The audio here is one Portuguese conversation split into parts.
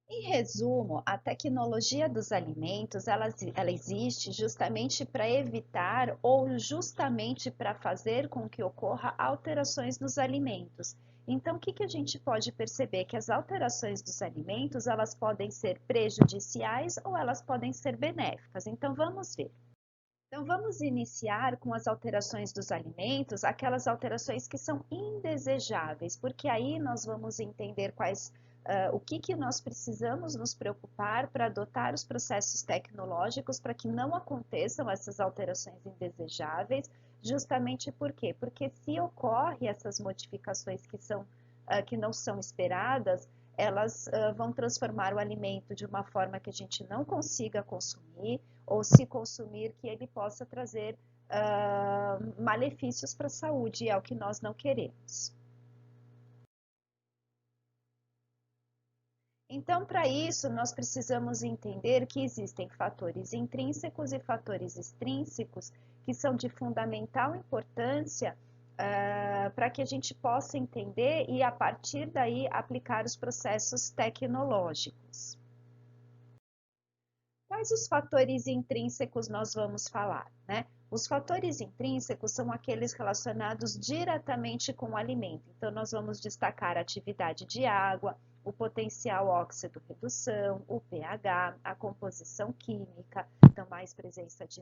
Em resumo, a tecnologia dos alimentos, ela existe justamente para evitar ou justamente para fazer com que ocorra alterações nos alimentos. Então, o que a gente pode perceber? Que as alterações dos alimentos, elas podem ser prejudiciais ou elas podem ser benéficas. Então, vamos ver. Então, vamos iniciar com as alterações dos alimentos, aquelas alterações que são indesejáveis, porque aí nós vamos entender o que nós precisamos nos preocupar para adotar os processos tecnológicos para que não aconteçam essas alterações indesejáveis, justamente por quê? Porque se ocorrem essas modificações que não são esperadas, elas vão transformar o alimento de uma forma que a gente não consiga consumir, ou se consumir, que ele possa trazer malefícios para a saúde, é o que nós não queremos. Então, para isso, nós precisamos entender que existem fatores intrínsecos e fatores extrínsecos que são de fundamental importância para que a gente possa entender e, a partir daí, aplicar os processos tecnológicos. Quais os fatores intrínsecos nós vamos falar, né? Os fatores intrínsecos são aqueles relacionados diretamente com o alimento. Então, nós vamos destacar a atividade de água, o potencial óxido-redução, o pH, a composição química, então mais presença de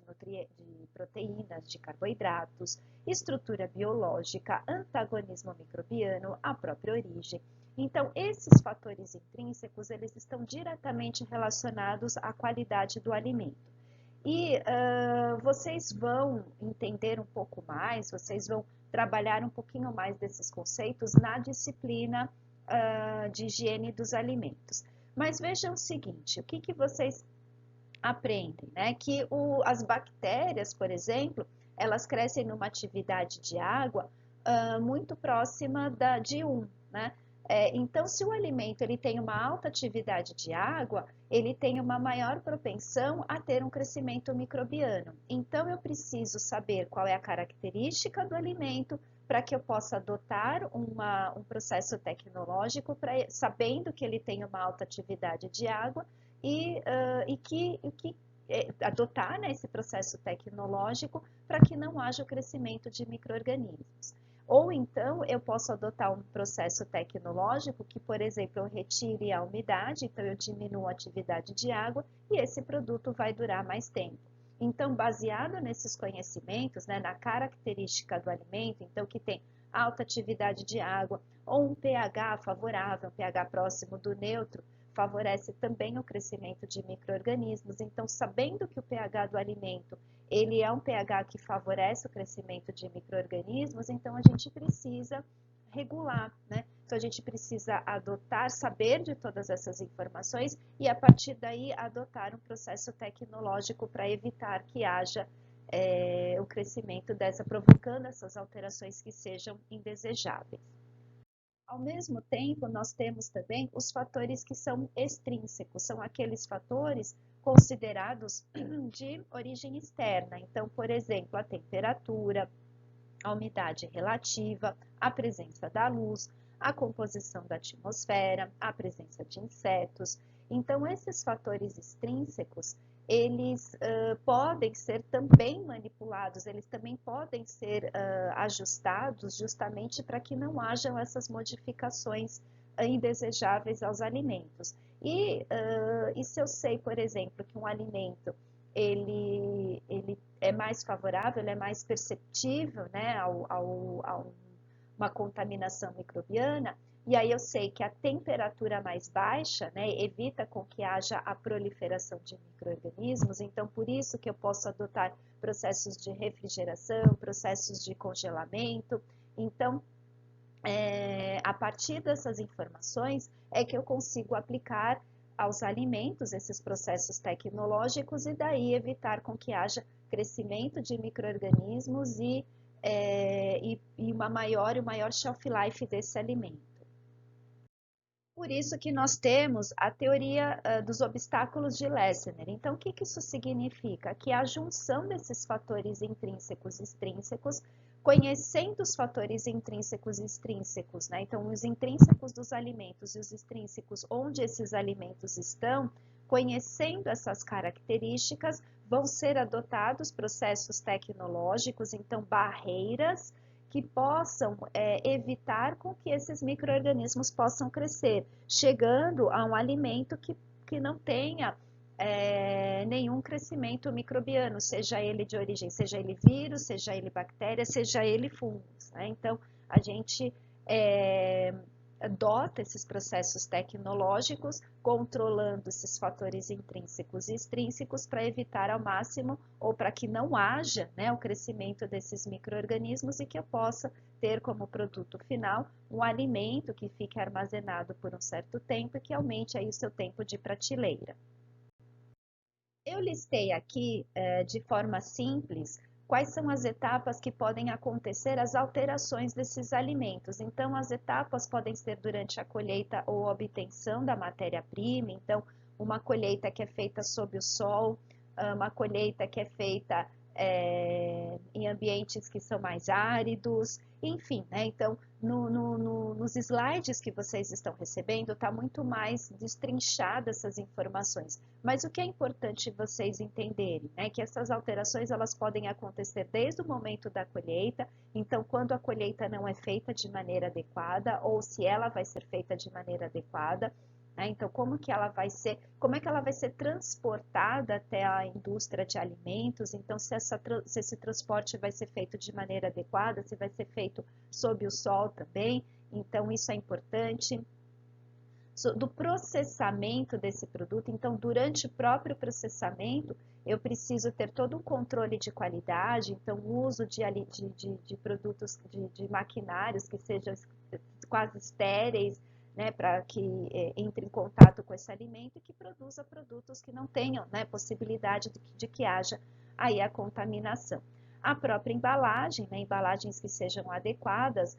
proteínas, de carboidratos, estrutura biológica, antagonismo microbiano, a própria origem. Então, esses fatores intrínsecos, eles estão diretamente relacionados à qualidade do alimento. E vocês vão entender um pouco mais, vocês vão trabalhar um pouquinho mais desses conceitos na disciplina de higiene dos alimentos. Mas vejam o seguinte, o que vocês aprendem, né? Que as bactérias, por exemplo, elas crescem numa atividade de água muito próxima de né? Então, se o alimento ele tem uma alta atividade de água, ele tem uma maior propensão a ter um crescimento microbiano. Então, eu preciso saber qual é a característica do alimento para que eu possa adotar um processo tecnológico, sabendo que ele tem uma alta atividade de água e que adotar, né, esse processo tecnológico para que não haja o crescimento de micro-organismos. Ou então eu posso adotar um processo tecnológico que, por exemplo, eu retire a umidade, então eu diminuo a atividade de água e esse produto vai durar mais tempo. Então, baseado nesses conhecimentos, né, na característica do alimento, então que tem alta atividade de água ou um pH favorável, um pH próximo do neutro, favorece também o crescimento de micro-organismos. Então, sabendo que o pH do alimento ele é um pH que favorece o crescimento de micro-organismos, então a gente precisa regular, né? Então a gente precisa adotar, saber de todas essas informações e a partir daí adotar um processo tecnológico para evitar que haja o crescimento provocando essas alterações que sejam indesejáveis. Ao mesmo tempo, nós temos também os fatores que são extrínsecos, são aqueles fatores considerados de origem externa. Então, por exemplo, a temperatura, a umidade relativa, a presença da luz, a composição da atmosfera, a presença de insetos. Então, esses fatores extrínsecos, eles podem ser também manipulados, eles também podem ser ajustados justamente para que não hajam essas modificações indesejáveis aos alimentos. E se eu sei, por exemplo, que um alimento ele é mais favorável, ele é mais perceptível, né, a uma contaminação microbiana, e aí eu sei que a temperatura mais baixa, né, evita com que haja a proliferação de micro-organismos, então por isso que eu posso adotar processos de refrigeração, processos de congelamento, então a partir dessas informações é que eu consigo aplicar aos alimentos esses processos tecnológicos e daí evitar com que haja crescimento de micro-organismos e uma maior shelf life desse alimento. Por isso que nós temos a teoria dos obstáculos de Lessner. Então, o que isso significa? Que a junção desses fatores intrínsecos e extrínsecos, conhecendo os fatores intrínsecos e extrínsecos, né? Então, os intrínsecos dos alimentos e os extrínsecos onde esses alimentos estão, conhecendo essas características, vão ser adotados processos tecnológicos, então barreiras que possam evitar com que esses micro-organismos possam crescer, chegando a um alimento que não tenha nenhum crescimento microbiano, seja ele de origem, seja ele vírus, seja ele bactéria, seja ele fungos. Né? Então, a gente adota esses processos tecnológicos, controlando esses fatores intrínsecos e extrínsecos para evitar ao máximo ou para que não haja, né, o crescimento desses micro-organismos e que eu possa ter como produto final um alimento que fique armazenado por um certo tempo e que aumente aí o seu tempo de prateleira. Eu listei aqui, de forma simples, quais são as etapas que podem acontecer as alterações desses alimentos. Então, as etapas podem ser durante a colheita ou obtenção da matéria-prima. Então, uma colheita que é feita sob o sol, uma colheita que é feita em ambientes que são mais áridos, enfim, né? Então, nos slides que vocês estão recebendo, está muito mais destrinchada essas informações. Mas o que é importante vocês entenderem, né, que essas alterações elas podem acontecer desde o momento da colheita, então quando a colheita não é feita de maneira adequada, ou se ela vai ser feita de maneira adequada, né, então como é que ela vai ser transportada até a indústria de alimentos, então se esse transporte vai ser feito de maneira adequada, se vai ser feito sob o sol também, então isso é importante do processamento desse produto. Então, durante o próprio processamento, eu preciso ter todo um controle de qualidade, então, o uso de produtos, de maquinários que sejam quase estéreis, né, para que entre em contato com esse alimento e que produza produtos que não tenham, né, possibilidade de que haja aí a contaminação. A própria embalagem, né, embalagens que sejam adequadas,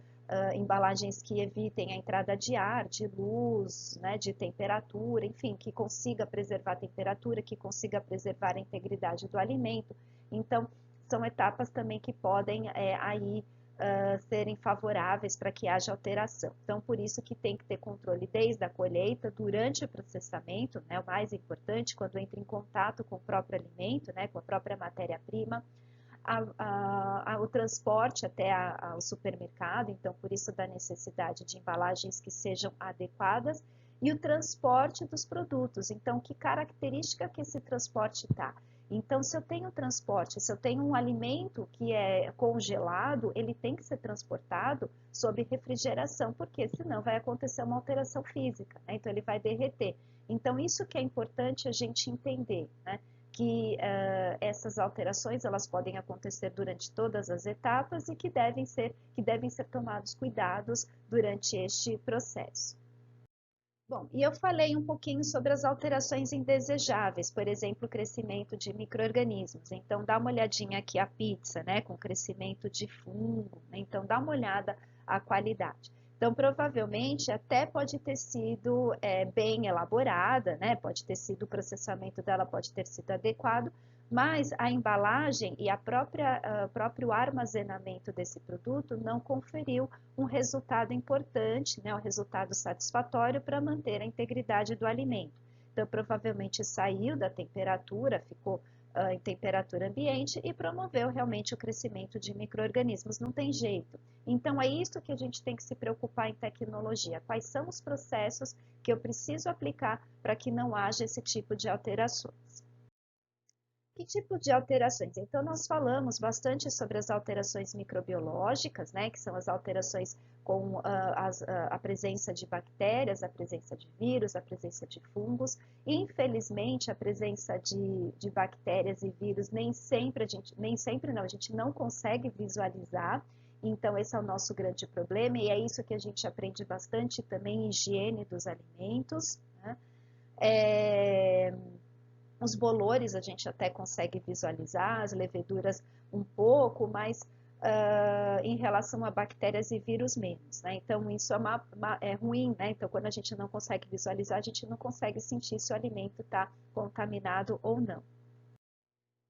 embalagens que evitem a entrada de ar, de luz, né, de temperatura, enfim, que consiga preservar a temperatura, que consiga preservar a integridade do alimento. Então, são etapas também que podem aí serem favoráveis para que haja alteração. Então, por isso que tem que ter controle desde a colheita, durante o processamento, né, o mais importante, quando entra em contato com o próprio alimento, né, com a própria matéria-prima, o transporte até ao supermercado, então por isso da necessidade de embalagens que sejam adequadas, e o transporte dos produtos, então que característica que esse transporte está. Então, se eu tenho transporte, se eu tenho um alimento que é congelado, ele tem que ser transportado sob refrigeração, porque senão vai acontecer uma alteração física, né? Então ele vai derreter. Então, isso que é importante a gente entender, né? Que essas alterações elas podem acontecer durante todas as etapas e que devem ser tomados cuidados durante este processo. Bom, e eu falei um pouquinho sobre as alterações indesejáveis, por exemplo, o crescimento de micro-organismos. Então, dá uma olhadinha aqui a pizza, né, com crescimento de fungo. Né? Então, dá uma olhada a qualidade. Então, provavelmente, até pode ter sido bem elaborada, né? Pode ter sido, o processamento dela pode ter sido adequado, mas a embalagem e próprio armazenamento desse produto não conferiu um resultado importante, né? Um resultado satisfatório para manter a integridade do alimento. Então, provavelmente saiu da temperatura, ficou em temperatura ambiente e promoveu realmente o crescimento de micro-organismos. Não tem jeito. Então, é isso que a gente tem que se preocupar em tecnologia. Quais são os processos que eu preciso aplicar para que não haja esse tipo de alterações? Que tipo de alterações? Então, nós falamos bastante sobre as alterações microbiológicas, né, que são as alterações com a presença de bactérias, a presença de vírus, a presença de fungos. Infelizmente, a presença de bactérias e vírus a gente não consegue visualizar. Então, esse é o nosso grande problema e é isso que a gente aprende bastante também em higiene dos alimentos, né? Os bolores a gente até consegue visualizar, as leveduras um pouco, mas em relação a bactérias e vírus menos, né? Então, isso é ruim, né? Então, quando a gente não consegue visualizar, a gente não consegue sentir se o alimento está contaminado ou não.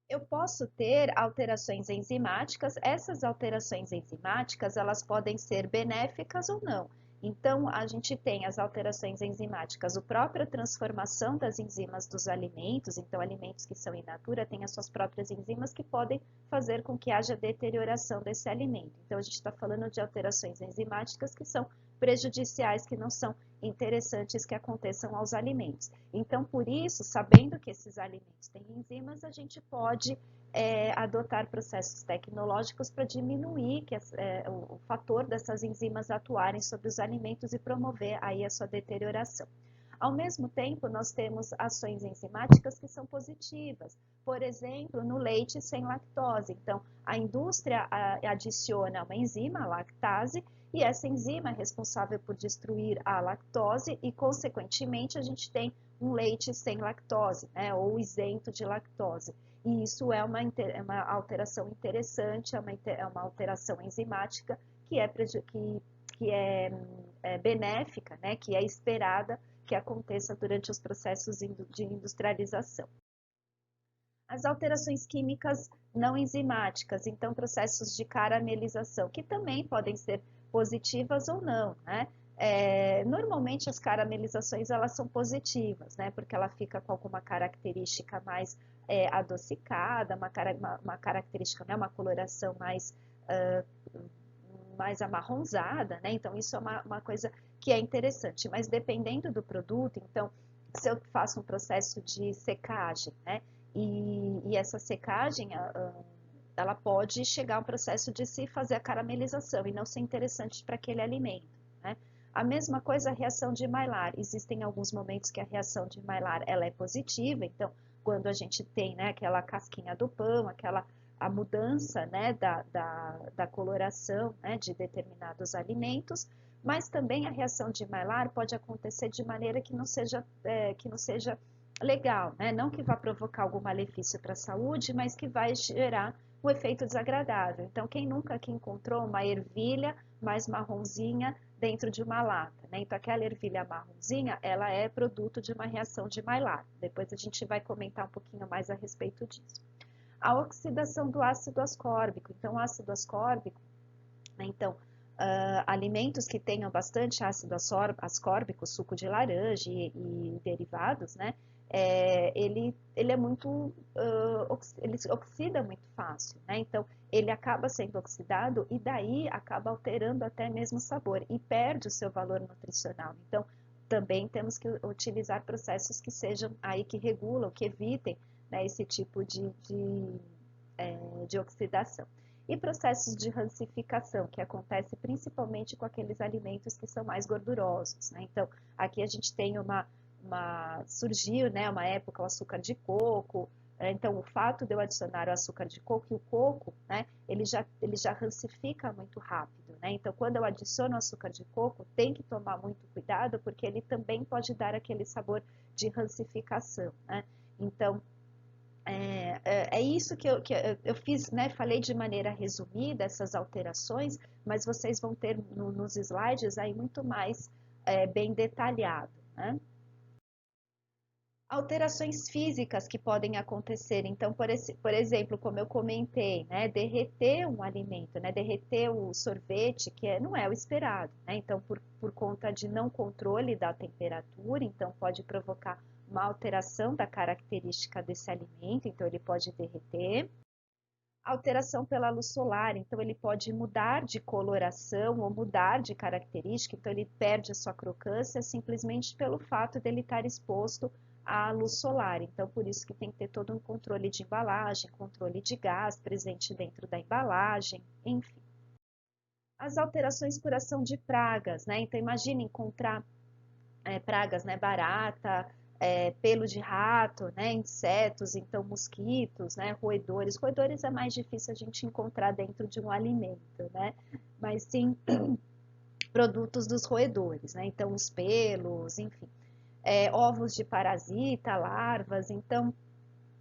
Eu posso ter alterações enzimáticas, essas alterações enzimáticas, elas podem ser benéficas ou não. Então, a gente tem as alterações enzimáticas, a própria transformação das enzimas dos alimentos, então alimentos que são in natura têm as suas próprias enzimas que podem fazer com que haja deterioração desse alimento. Então, a gente está falando de alterações enzimáticas que são prejudiciais, que não são interessantes que aconteçam aos alimentos. Então, por isso, sabendo que esses alimentos têm enzimas, a gente pode adotar processos tecnológicos para diminuir o fator dessas enzimas atuarem sobre os alimentos e promover aí a sua deterioração. Ao mesmo tempo, nós temos ações enzimáticas que são positivas, por exemplo, no leite sem lactose. Então, a indústria adiciona uma enzima, a lactase, e essa enzima é responsável por destruir a lactose e, consequentemente, a gente tem um leite sem lactose, né, ou isento de lactose. E isso é uma alteração interessante, é uma alteração enzimática que é benéfica, né, que é esperada que aconteça durante os processos de industrialização. As alterações químicas não enzimáticas, então processos de caramelização, que também podem ser positivas ou não, né? Normalmente as caramelizações elas são positivas, né? Porque ela fica com alguma característica mais adocicada, uma característica, né? Uma coloração mais amarronzada, né? Então isso é uma coisa que é interessante, mas dependendo do produto, então se eu faço um processo de secagem, né? E essa secagem, ela pode chegar a um processo de se fazer a caramelização e não ser interessante para aquele alimento, né? A mesma coisa a reação de Maillard. Existem alguns momentos que a reação de Maillard ela é positiva, então quando a gente tem, né, aquela casquinha do pão, a mudança, né, da coloração, né, de determinados alimentos, mas também a reação de Maillard pode acontecer de maneira que não seja legal, né? Não que vá provocar algum malefício para a saúde, mas que vai gerar um efeito desagradável. Então, quem nunca aqui encontrou uma ervilha mais marronzinha dentro de uma lata, né? Então, aquela ervilha marronzinha, ela é produto de uma reação de Maillard. Depois a gente vai comentar um pouquinho mais a respeito disso. A oxidação do ácido ascórbico. Então, o ácido ascórbico, né? Então, alimentos que tenham bastante ácido ascórbico, suco de laranja e derivados, né? Ele é muito, ele oxida muito fácil, né? Então, ele acaba sendo oxidado e daí acaba alterando até mesmo o sabor e perde o seu valor nutricional. Então, também temos que utilizar processos que sejam aí, que regulam, que evitem, né, esse tipo de oxidação. E processos de rancificação, que acontece principalmente com aqueles alimentos que são mais gordurosos, né? Então, aqui a gente tem surgiu, né, uma época o açúcar de coco. Então, o fato de eu adicionar o açúcar de coco, e o coco, né, ele já rancifica muito rápido, né? Então, quando eu adiciono o açúcar de coco, tem que tomar muito cuidado, porque ele também pode dar aquele sabor de rancificação, né? Então, é isso que eu fiz, né? Falei de maneira resumida essas alterações, mas vocês vão ter nos slides aí muito mais bem detalhado, né? Alterações físicas que podem acontecer, então, por exemplo, como eu comentei, né, derreter um alimento, né, derreter o sorvete, não é o esperado, né, então, por conta de não controle da temperatura, então, pode provocar uma alteração da característica desse alimento, então, ele pode derreter. Alteração pela luz solar, então, ele pode mudar de coloração ou mudar de característica, então, ele perde a sua crocância simplesmente pelo fato dele estar exposto à luz solar. Então, por isso que tem que ter todo um controle de embalagem, controle de gás presente dentro da embalagem, enfim. As alterações por ação de pragas, né? Então, imagine encontrar pragas, né? Barata, pelo de rato, né? Insetos, então mosquitos, né? Roedores. Roedores é mais difícil a gente encontrar dentro de um alimento, né? Mas sim produtos dos roedores, né? Então, os pelos, enfim. Ovos de parasita, larvas, então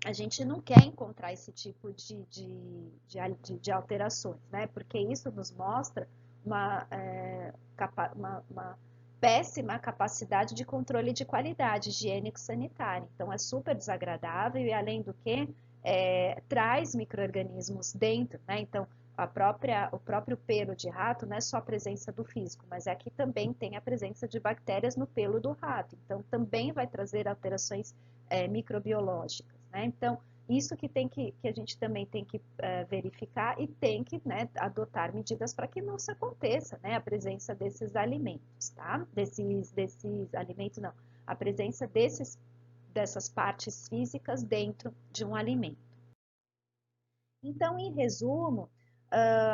a gente não quer encontrar esse tipo de alterações, né? Porque isso nos mostra uma péssima capacidade de controle de qualidade higiênico-sanitária. Então, é super desagradável e, além do que, traz micro-organismos dentro, né? Então, o próprio pelo de rato não é só a presença do físico, mas aqui também tem a presença de bactérias no pelo do rato. Então, também vai trazer alterações microbiológicas, né? Então, isso que a gente também tem que verificar e tem que, né, adotar medidas para que não se aconteça, né, a presença desses alimentos, tá? Desses alimentos, não, a presença dessas partes físicas dentro de um alimento. Então, em resumo,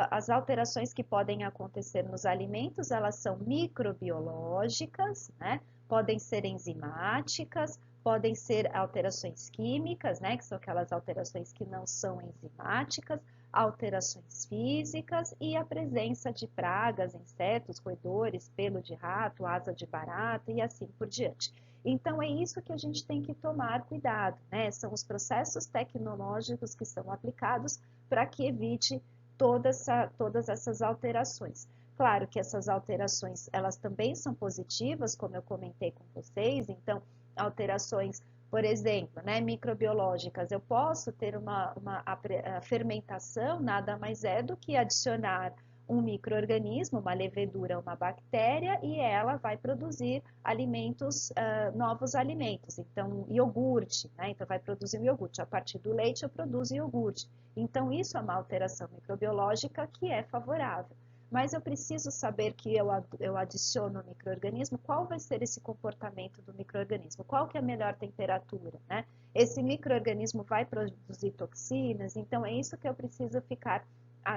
as alterações que podem acontecer nos alimentos, elas são microbiológicas, né? Podem ser enzimáticas, podem ser alterações químicas, né? Que são aquelas alterações que não são enzimáticas, alterações físicas e a presença de pragas, insetos, roedores, pelo de rato, asa de barata e assim por diante. Então, é isso que a gente tem que tomar cuidado, né? São os processos tecnológicos que são aplicados para que evite todas essas alterações. Claro que essas alterações, elas também são positivas, como eu comentei com vocês, então, alterações, por exemplo, né, microbiológicas, eu posso ter a fermentação, nada mais é do que adicionar um micro-organismo, uma levedura, uma bactéria, e ela vai produzir alimentos, novos alimentos. Então, iogurte, né? Então, vai produzir um iogurte. A partir do leite, eu produzo iogurte. Então, isso é uma alteração microbiológica que é favorável. Mas eu preciso saber que eu adiciono o micro-organismo, qual vai ser esse comportamento do micro-organismo? Qual que é a melhor temperatura, né? Esse micro-organismo vai produzir toxinas? Então, é isso que eu preciso ficar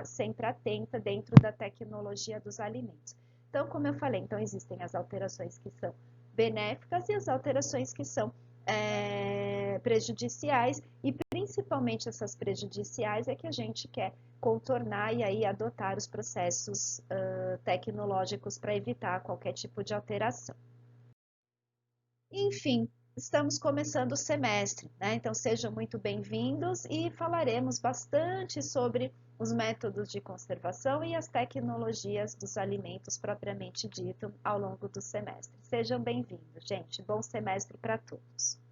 sempre atenta dentro da tecnologia dos alimentos. Então, como eu falei, então existem as alterações que são benéficas e as alterações que são prejudiciais, e principalmente essas prejudiciais é que a gente quer contornar e aí adotar os processos tecnológicos para evitar qualquer tipo de alteração. Enfim, estamos começando o semestre, né? Então sejam muito bem-vindos e falaremos bastante sobre os métodos de conservação e as tecnologias dos alimentos propriamente dito ao longo do semestre. Sejam bem-vindos, gente. Bom semestre para todos.